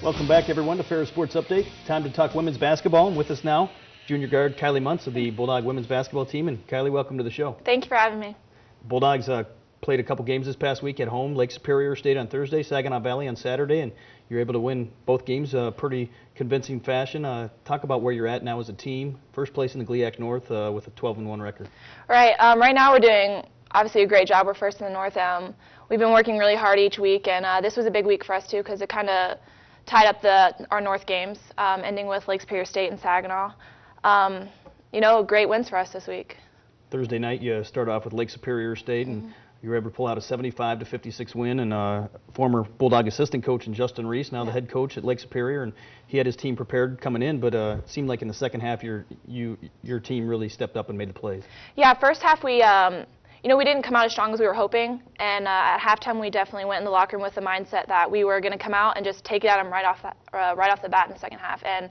Welcome back, everyone, to Ferris Sports Update. Time to talk women's basketball. And with us now, junior guard Kylie Muntz of the Bulldog women's basketball team. And Kylie, welcome to the show. Thank you for having me. Bulldogs played a couple games this past week at home. Lake Superior State on Thursday, Saginaw Valley on Saturday, and you're able to win both games pretty convincing fashion. Talk about where you're at now as a team. First place in the GLIAC North with a 12-1 record. Right. Right now we're doing obviously a great job. We're first in the North. We've been working really hard each week, and this was a big week for us too because it kind of tied up our North games, ending with Lake Superior State and Saginaw. Great wins for us this week. Thursday night you start off with Lake Superior State, and you were able to pull out a 75-56 win, and former Bulldog assistant coach in Justin Reese, now the head coach at Lake Superior, and he had his team prepared coming in, but it seemed like in the second half your team really stepped up and made the plays. Yeah, first half we didn't come out as strong as we were hoping, and at halftime we definitely went in the locker room with the mindset that we were going to come out and just take it at them right off the bat in the second half. And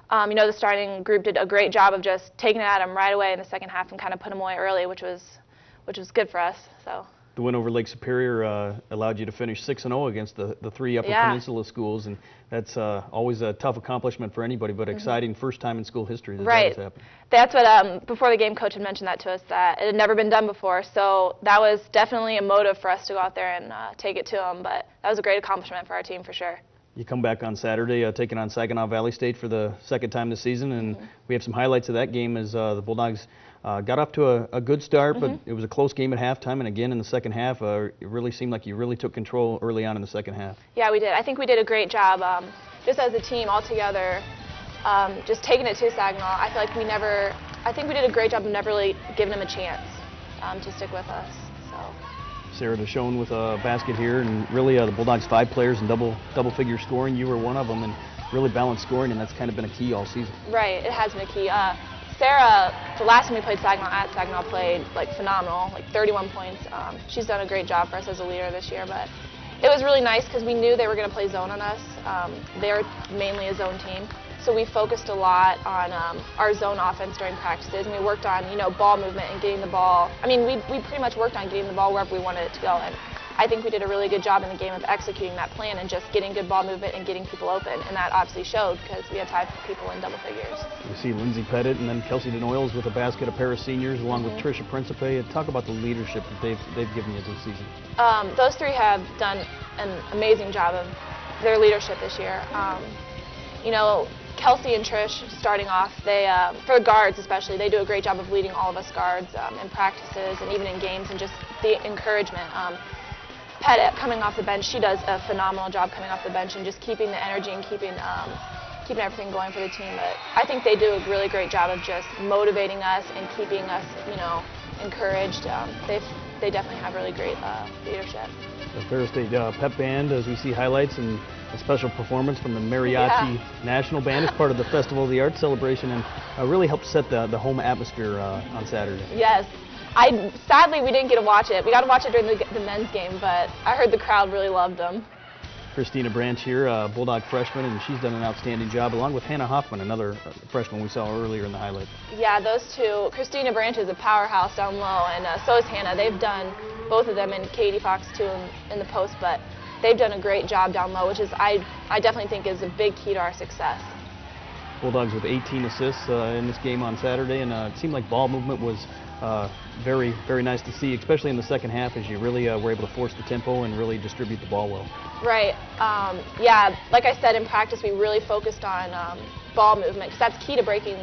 the starting group did a great job of just taking it at them right away in the second half and kind of put them away early, which was good for us. So. The win over Lake Superior allowed you to finish 6-0 against the three Upper Peninsula schools, and that's always a tough accomplishment for anybody, but exciting first time in school history that that has happened. That's what, before the game, Coach had mentioned that to us, that it had never been done before, so that was definitely a motive for us to go out there and take it to them, but that was a great accomplishment for our team for sure. You come back on Saturday, taking on Saginaw Valley State for the second time this season, and we have some highlights of that game as the Bulldogs got off to a good start, but it was a close game at halftime, and again in the second half, it really seemed like you really took control early on in the second half. Yeah, we did. I think we did a great job, just as a team all together, just taking it to Saginaw. I feel like I think we did a great job of never really giving them a chance to stick with us. Sarah DeShone with a basket here, and really the Bulldogs 5 players in double-figure scoring. You were one of them, and really balanced scoring, and that's kind of been a key all season. Right, it has been a key. Sarah, the last time we played Saginaw played like phenomenal, like 31 points. She's done a great job for us as a leader this year, but it was really nice because we knew they were going to play zone on us. They're mainly a zone team. So we focused a lot on our zone offense during practices, and we worked on, ball movement and getting the ball. I mean, we pretty much worked on getting the ball wherever we wanted it to go, and I think we did a really good job in the game of executing that plan and just getting good ball movement and getting people open, and that obviously showed because we had 5 people in double figures. You see Lindsay Pettit and then Kelsey DeNoyles with a basket of Paris seniors, along with Tricia Principe. Talk about the leadership that they've given you this season. Those 3 have done an amazing job of their leadership this year. Kelsey and Trish starting off, for guards especially, they do a great job of leading all of us guards in practices and even in games, and just the encouragement. Pettit coming off the bench, she does a phenomenal job coming off the bench and just keeping the energy and keeping everything going for the team. But I think they do a really great job of just motivating us and keeping us, encouraged. They definitely have really great leadership. The Ferris State Pep Band, as we see highlights, and a special performance from the Mariachi National Band as part of the Festival of the Arts celebration, and really helped set the home atmosphere on Saturday. Yes. Sadly, we didn't get to watch it. We got to watch it during the men's game, but I heard the crowd really loved them. Christina Branch here, Bulldog freshman, and she's done an outstanding job, along with Hannah Hoffman, another freshman we saw earlier in the highlights. Yeah, those 2. Christina Branch is a powerhouse down low, and so is Hannah. They've done, both of them, and Katie Fox too in the post, but they've done a great job down low, which is I definitely think is a big key to our success. Bulldogs with 18 assists in this game on Saturday, and it seemed like ball movement was very, very nice to see, especially in the second half, as you really were able to force the tempo and really distribute the ball well. Right. Yeah, like I said, in practice we really focused on ball movement, because that's key to breaking,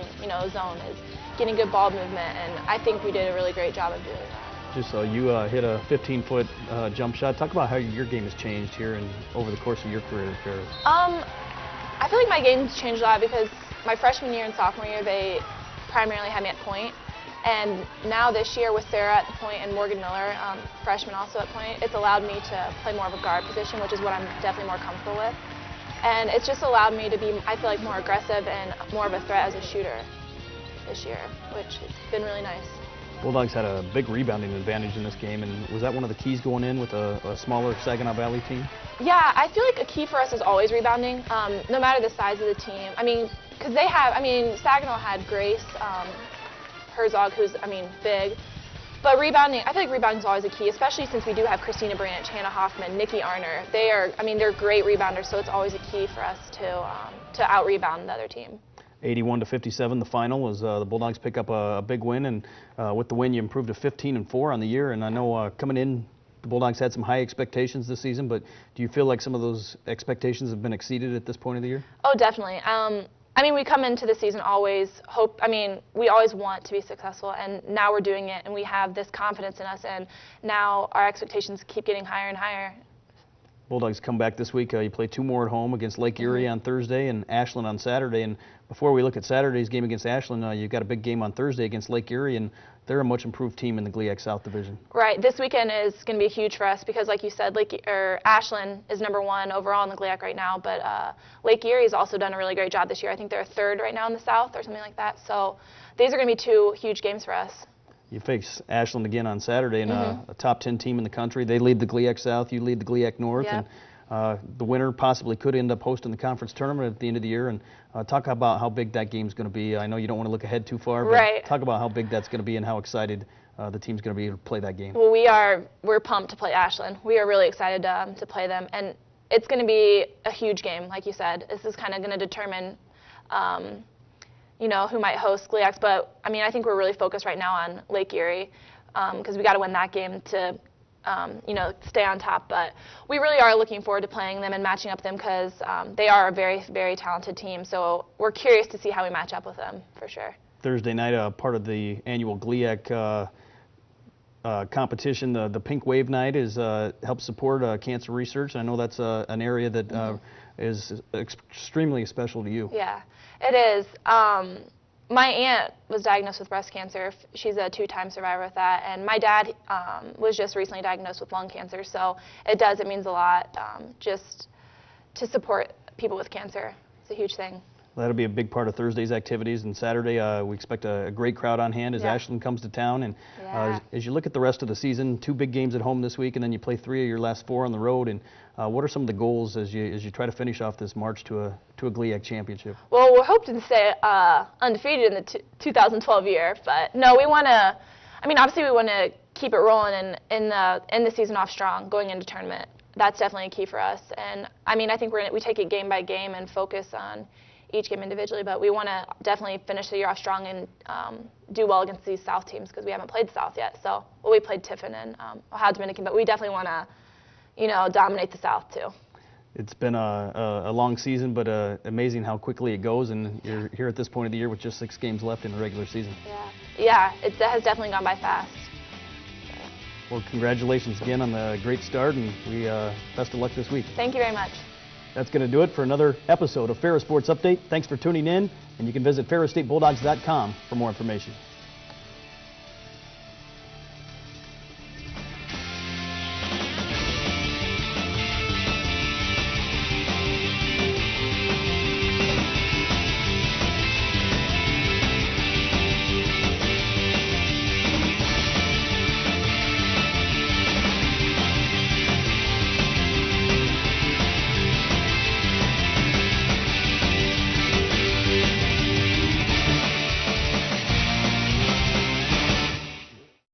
zone, is getting good ball movement, and I think we did a really great job of doing that. Just you hit a 15-foot jump shot. Talk about how your game has changed here and over the course of your career at Ferris. I feel like my game's changed a lot because my freshman year and sophomore year, they primarily had me at point. And now this year with Sarah at the point and Morgan Miller, freshman also at point, it's allowed me to play more of a guard position, which is what I'm definitely more comfortable with. And it's just allowed me to be, I feel like, more aggressive and more of a threat as a shooter this year, which has been really nice. Bulldogs had a big rebounding advantage in this game, and was that one of the keys going in with a smaller Saginaw Valley team? Yeah, I feel like a key for us is always rebounding, no matter the size of the team. I mean, because Saginaw had Grace Herzog, who's, big. But rebounding, I feel like rebounding is always a key, especially since we do have Christina Branch, Hannah Hoffman, Nikki Arner. They're great rebounders, so it's always a key for us to out-rebound the other team. 81-57, the final, as the Bulldogs pick up a big win, and with the win you improved to 15-4 on the year. And I know coming in, the Bulldogs had some high expectations this season, but do you feel like some of those expectations have been exceeded at this point of the year? Oh, definitely. I mean, we come into the season we always want to be successful, and now we're doing it, and we have this confidence in us, and now our expectations keep getting higher and higher. Bulldogs come back this week. You play 2 more at home against Lake Erie on Thursday and Ashland on Saturday. And before we look at Saturday's game against Ashland, you've got a big game on Thursday against Lake Erie, and they're a much improved team in the GLIAC South Division. Right. This weekend is going to be huge for us because, like you said, Ashland is #1 overall in the GLIAC right now, but Lake Erie has also done a really great job this year. I think they're 3rd right now in the South or something like that. So these are going to be 2 huge games for us. You face Ashland again on Saturday, and a top 10 team in the country. They lead the GLIAC South, you lead the GLIAC North, yep. And the winner possibly could end up hosting the conference tournament at the end of the year. And talk about how big that game's going to be. I know you don't want to look ahead too far, but right. Talk about how big that's going to be and how excited the team's going to be to play that game. Well, we're pumped to play Ashland. We are really excited to play them, and it's going to be a huge game, like you said. This is kind of going to determine who might host GLIACs, but I mean, I think we're really focused right now on Lake Erie because we got to win that game to, stay on top. But we really are looking forward to playing them and matching up with them because they are a very, very talented team. So we're curious to see how we match up with them for sure. Thursday night, part of the annual GLIAC competition, the Pink Wave Night helps support cancer research. I know that's an area that is extremely special to you. Yeah, it is. My aunt was diagnosed with breast cancer. She's a 2-time survivor of that, and my dad was just recently diagnosed with lung cancer. So it means a lot just to support people with cancer. It's a huge thing. That'll be a big part of Thursday's activities, and Saturday we expect a great crowd on hand as Ashland comes to town. And as you look at the rest of the season, 2 big games at home this week, and then you play 3 of your last 4 on the road. And what are some of the goals as you try to finish off this march to a GLIAC championship? Well, we're hoping to stay undefeated in the 2012 year, but no, we want to. I mean, obviously, we want to keep it rolling and end the season off strong, going into tournament. That's definitely a key for us. And I mean, I think we take it game by game and focus on each game individually, but we want to definitely finish the year off strong and do well against these South teams because we haven't played the South yet. So, we played Tiffin and Ohio Dominican, but we definitely want to, dominate the South too. It's been a long season, but amazing how quickly it goes, and you're here at this point of the year with just 6 games left in the regular season. Yeah, it has definitely gone by fast. Well, congratulations again on the great start, and we best of luck this week. Thank you very much. That's going to do it for another episode of Ferris Sports Update. Thanks for tuning in, and you can visit ferrisstatebulldogs.com for more information.